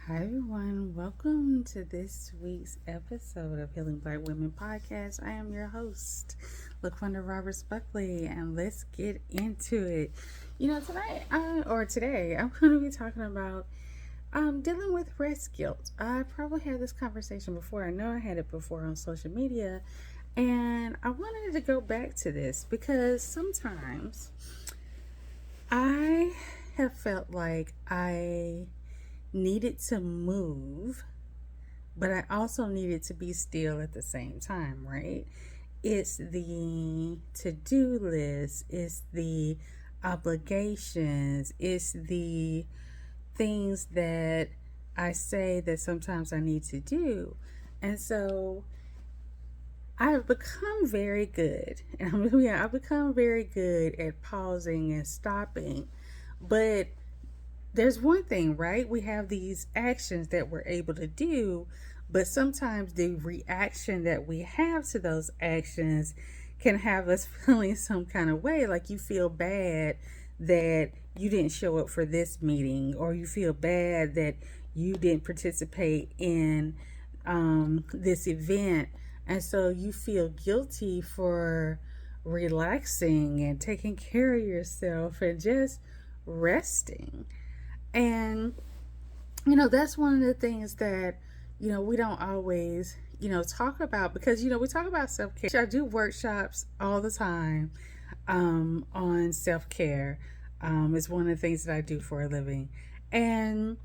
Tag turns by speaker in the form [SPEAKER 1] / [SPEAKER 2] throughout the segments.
[SPEAKER 1] Hi everyone, welcome to this week's episode of Healing Black Women Podcast. I am your host, LaQuanda Roberts Buckley, and let's get into it. Today, I'm going to be talking about dealing with rest guilt. I probably had this conversation before. I know I had it before on social media, and I wanted to go back to this because sometimes I have felt like I needed to move, but I also needed to be still at the same time, right? It's the to-do list, it's the obligations, it's the things that I say that sometimes I need to do. And so I've become very good, and I've become very good at pausing and stopping, but there's one thing, right? We have these actions that we're able to do, but sometimes the reaction that we have to those actions can have us feeling some kind of way. Like you feel bad that you didn't show up for this meeting, or you feel bad that you didn't participate in this event. And so you feel guilty for relaxing and taking care of yourself and just resting. And, that's one of the things that, we don't always, talk about because, we talk about self-care. I do workshops all the time on self-care. It's one of the things that I do for a living. And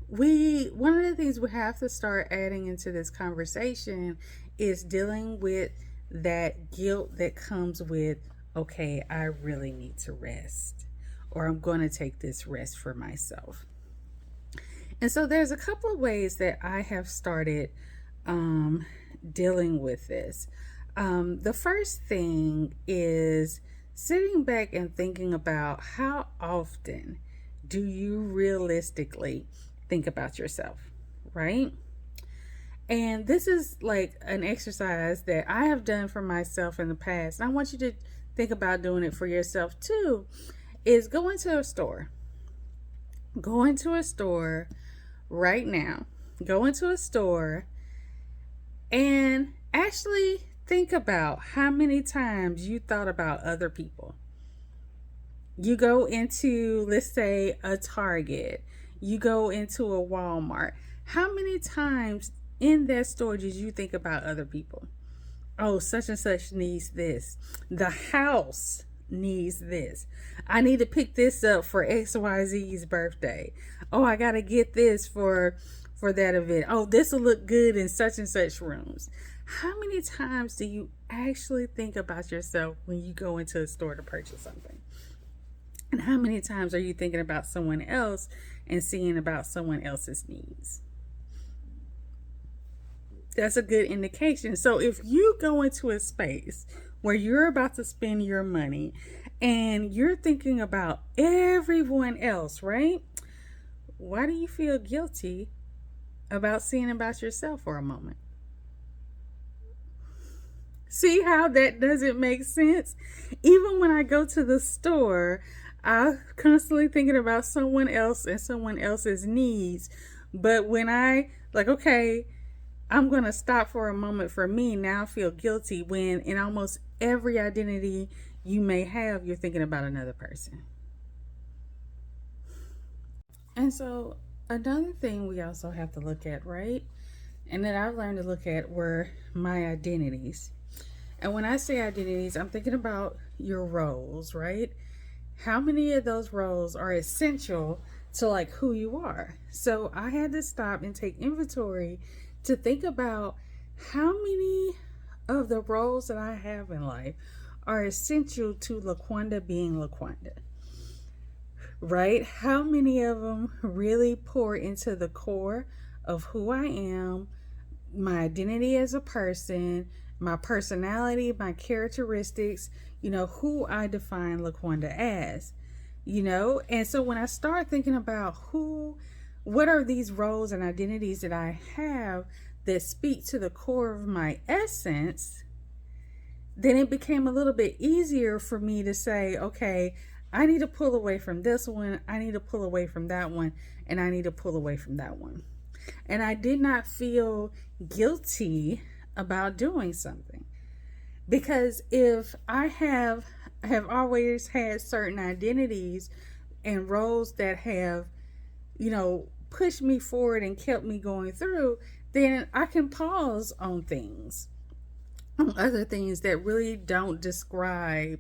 [SPEAKER 1] one of the things we have to start adding into this conversation is dealing with that guilt that comes with, okay, I really need to rest, or I'm going to take this rest for myself. And so there's a couple of ways that I have started dealing with this. The first thing is sitting back and thinking about how often do you realistically think about yourself, right? And this is like an exercise that I have done for myself in the past. And I want you to think about doing it for yourself too. Is go into a store. Go into a store right now. Go into a store and actually think about how many times you thought about other people. You go into, let's say, a Target. You go into a Walmart. How many times in that store did you think about other people? Oh, such and such needs this. The house needs this. I need to pick this up for XYZ's birthday. Oh, I got to get this for that event. Oh, this will look good in such and such rooms. How many times do you actually think about yourself when you go into a store to purchase something? And how many times are you thinking about someone else and seeing about someone else's needs? That's a good indication. So if you go into a space where you're about to spend your money and you're thinking about everyone else, right? Why do you feel guilty about seeing about yourself for a moment? See how that doesn't make sense? Even when I go to the store, I'm constantly thinking about someone else and someone else's needs. But when okay, I'm going to stop for a moment for me, now I feel guilty when in almost every identity you may have, you're thinking about another person. And so another thing we also have to look at, right? And that I've learned to look at were my identities. And when I say identities, I'm thinking about your roles, right? How many of those roles are essential to like who you are? So I had to stop and take inventory to think about how many of the roles that I have in life are essential to LaQuanda being LaQuanda, right? How many of them really pour into the core of who I am, my identity as a person, my personality, my characteristics, who I define LaQuanda as, And so when I start thinking about what are these roles and identities that I have that speak to the core of my essence, then it became a little bit easier for me to say, okay, I need to pull away from this one, I need to pull away from that one, and I need to pull away from that one. And I did not feel guilty about doing something. Because if I have always had certain identities and roles that have, pushed me forward and kept me going through, then I can pause on things, on other things that really don't describe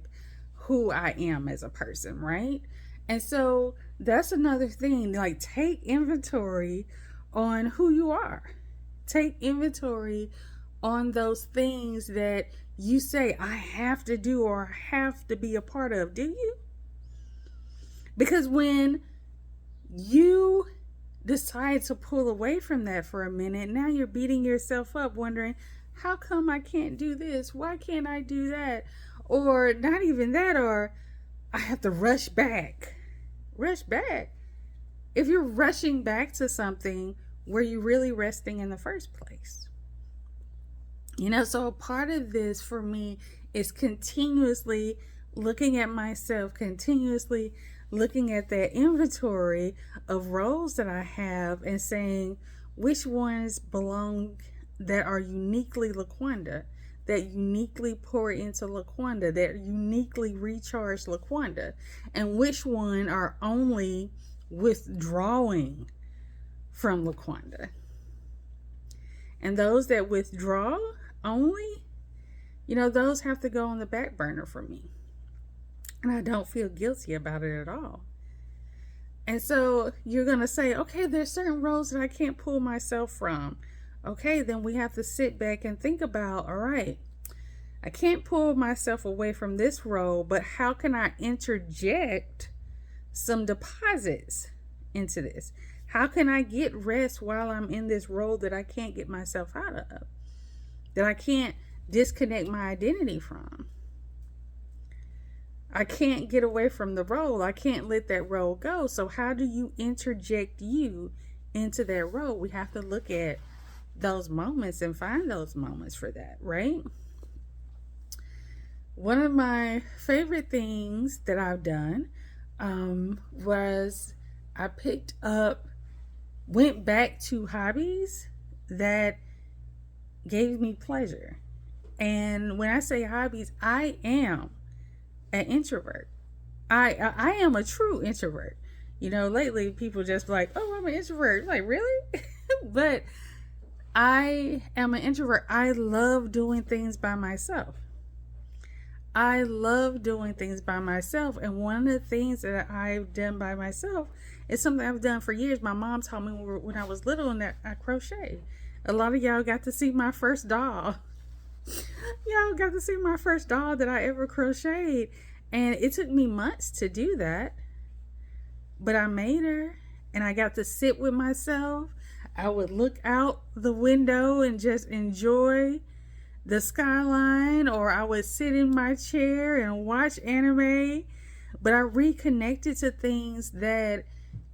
[SPEAKER 1] who I am as a person, right? And so that's another thing. Like, take inventory on who you are. Take inventory on those things that you say, I have to do or have to be a part of. Do you? Because when you decide to pull away from that for a minute, now you're beating yourself up, wondering, how come I can't do this? Why can't I do that? Or not even that, or I have to rush back. Rush back. If you're rushing back to something, were you really resting in the first place? So a part of this for me is continuously looking at myself, continuously looking at that inventory of roles that I have and saying which ones belong, that are uniquely LaQuanda, that uniquely pour into LaQuanda, that uniquely recharge LaQuanda, and which one are only withdrawing from LaQuanda. And those that withdraw only, those have to go on the back burner for me. And I don't feel guilty about it at all. And so you're going to say, okay, there's certain roles that I can't pull myself from. Okay, then we have to sit back and think about, all right, I can't pull myself away from this role, but how can I interject some deposits into this? How can I get rest while I'm in this role that I can't get myself out of, that I can't disconnect my identity from? I can't get away from the role. I can't let that role go. So how do you interject you into that role? We have to look at those moments and find those moments for that, right? One of my favorite things that I've done was I went back to hobbies that gave me pleasure. And when I say hobbies, I am an introvert. I am a true introvert. Lately people just like, oh, I'm an introvert. Like, really? But I am an introvert. I love doing things by myself. And one of the things that I've done by myself is something I've done for years. My mom taught me when I was little, and that I crochet. A lot of y'all got to see my first doll. Y'all got to see my first doll that I ever crocheted. And it took me months to do that. But I made her, and I got to sit with myself. I would look out the window and just enjoy the skyline, or I would sit in my chair and watch anime. But I reconnected to things that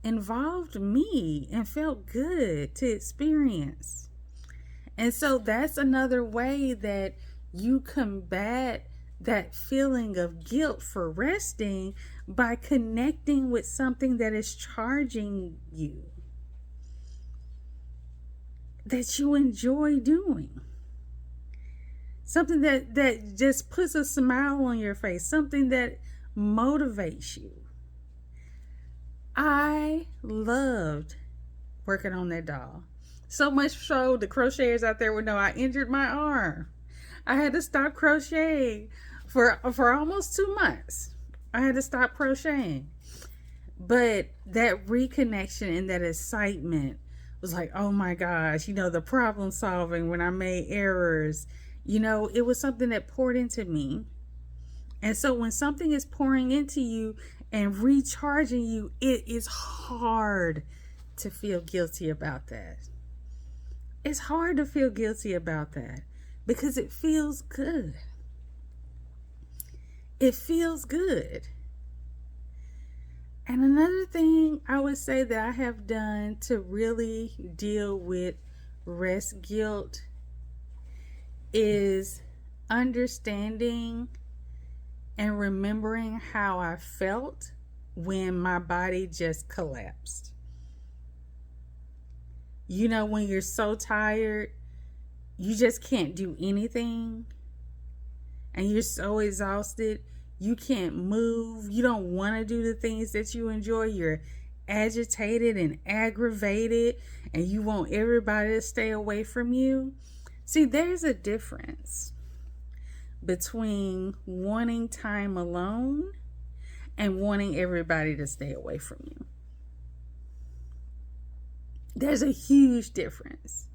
[SPEAKER 1] involved me and felt good to experience. And so that's another way that you combat that feeling of guilt for resting, by connecting with something that is charging you, that you enjoy doing. Something that just puts a smile on your face, something that motivates you. I loved working on that doll. So much so, the crocheters out there would know I injured my arm. I had to stop crocheting for almost 2 months. I had to stop crocheting. But that reconnection and that excitement was like, oh my gosh, the problem solving when I made errors. It was something that poured into me. And so when something is pouring into you and recharging you, it is hard to feel guilty about that. It's hard to feel guilty about that because it feels good. It feels good. And another thing I would say that I have done to really deal with rest guilt is understanding and remembering how I felt when my body just collapsed. You know, when you're so tired, you just can't do anything, and you're so exhausted, you can't move, you don't want to do the things that you enjoy, you're agitated and aggravated, and you want everybody to stay away from you. See, there's a difference between wanting time alone and wanting everybody to stay away from you. There's a huge difference.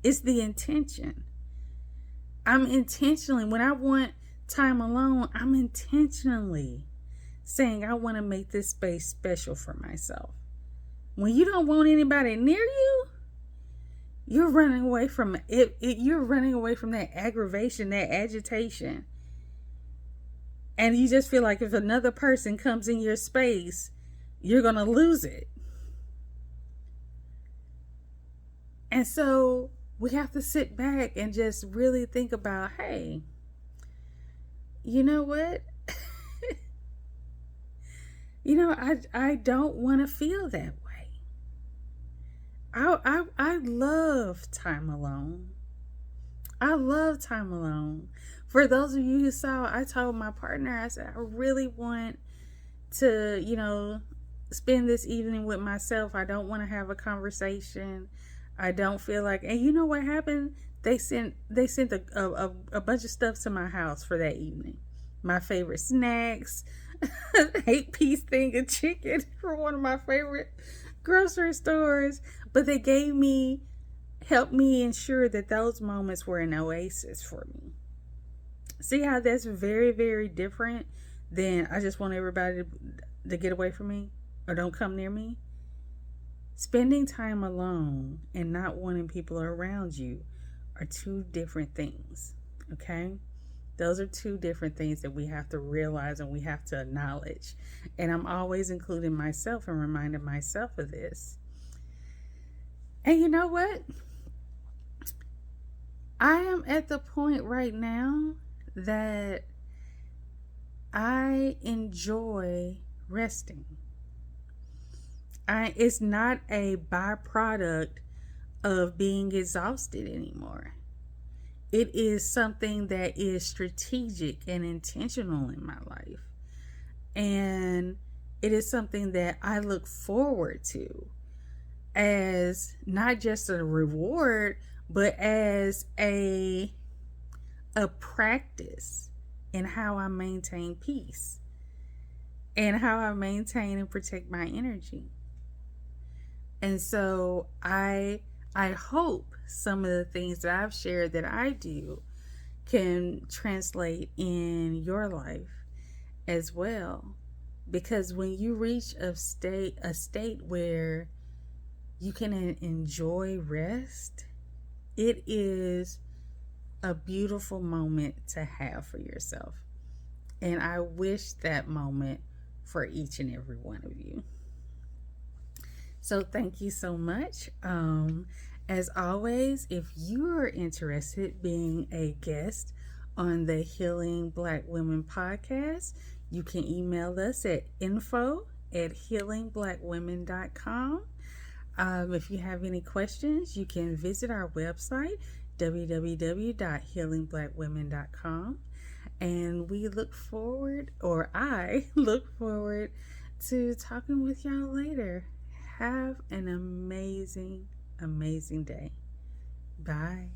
[SPEAKER 1] It's the intention. I'm intentionally, when I want time alone, I'm intentionally saying I want to make this space special for myself. When you don't want anybody near you, you're running away from it. You're running away from that aggravation, that agitation. And you just feel like if another person comes in your space, you're going to lose it. And so we have to sit back and just really think about, hey, you know what? I don't want to feel that way. I love time alone. I love time alone. For those of you who saw, I told my partner, I said, I really want to, spend this evening with myself. I don't want to have a conversation. I don't feel like, and you know what happened? They sent a bunch of stuff to my house for that evening. My favorite snacks, 8-piece thing of chicken from one of my favorite grocery stores. But they helped me ensure that those moments were an oasis for me. See how that's very, very different than I just want everybody to get away from me or don't come near me. Spending time alone and not wanting people around you are two different things, okay? Those are two different things that we have to realize and we have to acknowledge. And I'm always including myself and reminding myself of this. And you know what? I am at the point right now that I enjoy resting. It's not a byproduct of being exhausted anymore. It is something that is strategic and intentional in my life. And it is something that I look forward to as not just a reward, but as a practice in how I maintain peace and how I maintain and protect my energy. And so I hope some of the things that I've shared that I do can translate in your life as well. Because when you reach a state where you can enjoy rest, it is a beautiful moment to have for yourself. And I wish that moment for each and every one of you. So thank you so much. As always, if you are interested being a guest on the Healing Black Women podcast, you can email us at info@healingblackwomen.com. If you have any questions, you can visit our website, www.healingblackwomen.com. And we look forward, or I look forward to talking with y'all later. Have an amazing, amazing day. Bye.